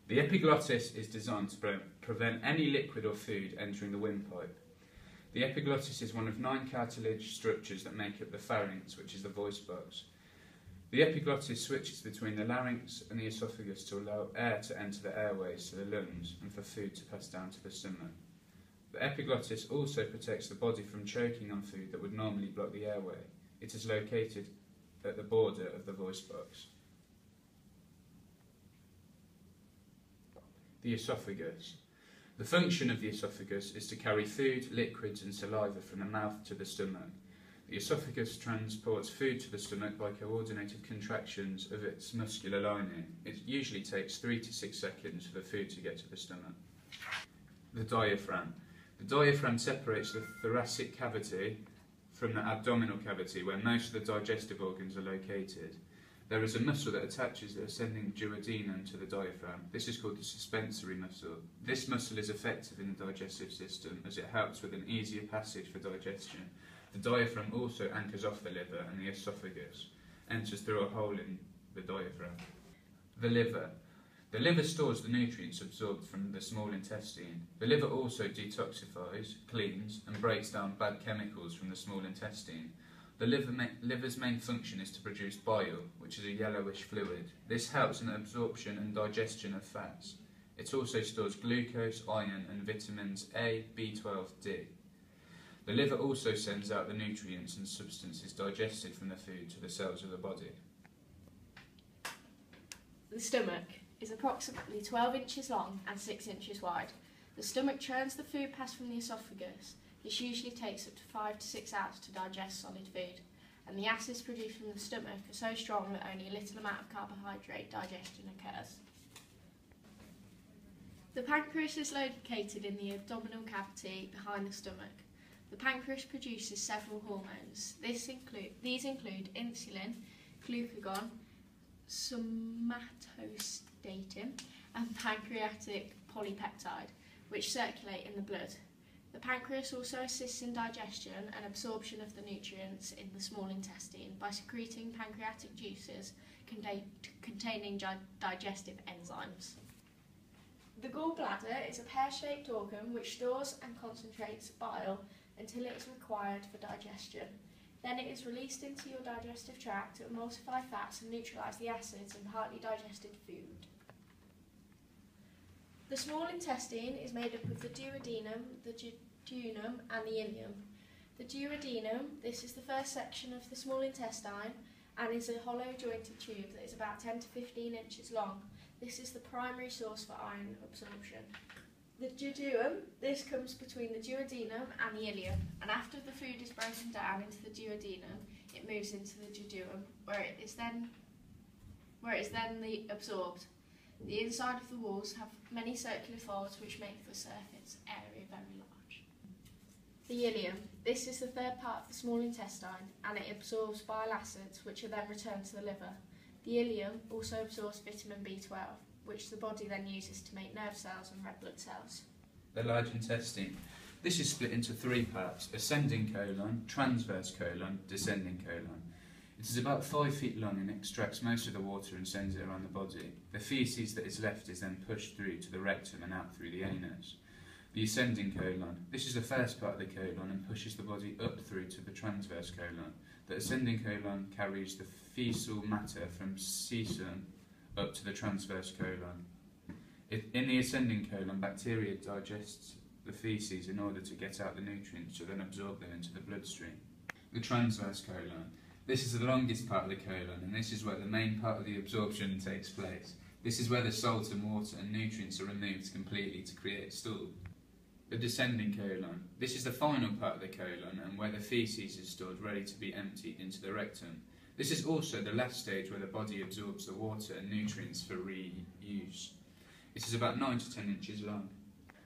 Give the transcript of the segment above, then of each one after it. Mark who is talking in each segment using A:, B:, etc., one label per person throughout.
A: The epiglottis is designed to prevent any liquid or food entering the windpipe. The epiglottis is one of 9 cartilage structures that make up the pharynx, which is the voice box. The epiglottis switches between the larynx and the esophagus to allow air to enter the airways to the lungs and for food to pass down to the stomach. The epiglottis also protects the body from choking on food that would normally block the airway. It is located at the border of the voice box. The esophagus. The function of the esophagus is to carry food, liquids and saliva from the mouth to the stomach. The esophagus transports food to the stomach by coordinated contractions of its muscular lining. It usually takes 3 to 6 seconds for the food to get to the stomach. The diaphragm. The diaphragm separates the thoracic cavity from the abdominal cavity, where most of the digestive organs are located. There is a muscle that attaches the ascending duodenum to the diaphragm. This is called the suspensory muscle. This muscle is effective in the digestive system as it helps with an easier passage for digestion. The diaphragm also anchors off the liver, and the esophagus enters through a hole in the diaphragm. The liver. The liver stores the nutrients absorbed from the small intestine. The liver also detoxifies, cleans and breaks down bad chemicals from the small intestine. The liver's main function is to produce bile, which is a yellowish fluid. This helps in the absorption and digestion of fats. It also stores glucose, iron and vitamins A, B12, D. The liver also sends out the nutrients and substances digested from the food to the cells of the body.
B: The stomach is approximately 12 inches long and 6 inches wide. The stomach churns the food passed from the esophagus. This usually takes up to 5 to 6 hours to digest solid food, and the acids produced from the stomach are so strong that only a little amount of carbohydrate digestion occurs. The pancreas is located in the abdominal cavity behind the stomach. The pancreas produces several hormones. These include insulin, glucagon, somatostatin and pancreatic polypeptide, which circulate in the blood. The pancreas also assists in digestion and absorption of the nutrients in the small intestine by secreting pancreatic juices containing digestive enzymes. The gallbladder is a pear-shaped organ which stores and concentrates bile until it is required for digestion. Then it is released into your digestive tract to emulsify fats and neutralise the acids in partly digested food. The small intestine is made up of the duodenum, the jejunum and the ileum. The duodenum, this is the first section of the small intestine and is a hollow jointed tube that is about 10 to 15 inches long. This is the primary source for iron absorption. The jejunum, this comes between the duodenum and the ileum, and after the food is broken down into the duodenum, it moves into the jejunum, where it is then absorbed. The inside of the walls have many circular folds which make the surface area very large. The ileum, this is the third part of the small intestine, and it absorbs bile acids which are then returned to the liver. The ileum also absorbs vitamin B12, which the body then uses to make nerve cells and red blood cells.
A: The large intestine. This is split into 3 parts: ascending colon, transverse colon, descending colon. It is about 5 feet long and extracts most of the water and sends it around the body. The faeces that is left is then pushed through to the rectum and out through the anus. The ascending colon. This is the first part of the colon and pushes the body up through to the transverse colon. The ascending colon carries the fecal matter from cecum up to the transverse colon. In the ascending colon, bacteria digests the faeces in order to get out the nutrients to then absorb them into the bloodstream. The transverse colon. This is the longest part of the colon, and this is where the main part of the absorption takes place. This is where the salt and water and nutrients are removed completely to create stool. The descending colon. This is the final part of the colon and where the faeces is stored ready to be emptied into the rectum. This is also the last stage where the body absorbs the water and nutrients for reuse. It is about 9 to 10 inches long.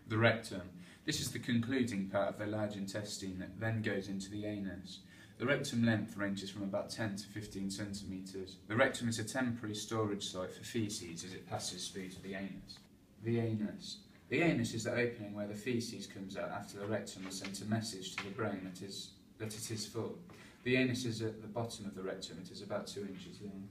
A: The rectum. This is the concluding part of the large intestine that then goes into the anus. The rectum length ranges from about 10 to 15 centimetres. The rectum is a temporary storage site for faeces as it passes through to the anus. The anus. The anus is the opening where the faeces comes out after the rectum has sent a message to the brain that it is full. The anus is at the bottom of the rectum. It is about 2 inches long.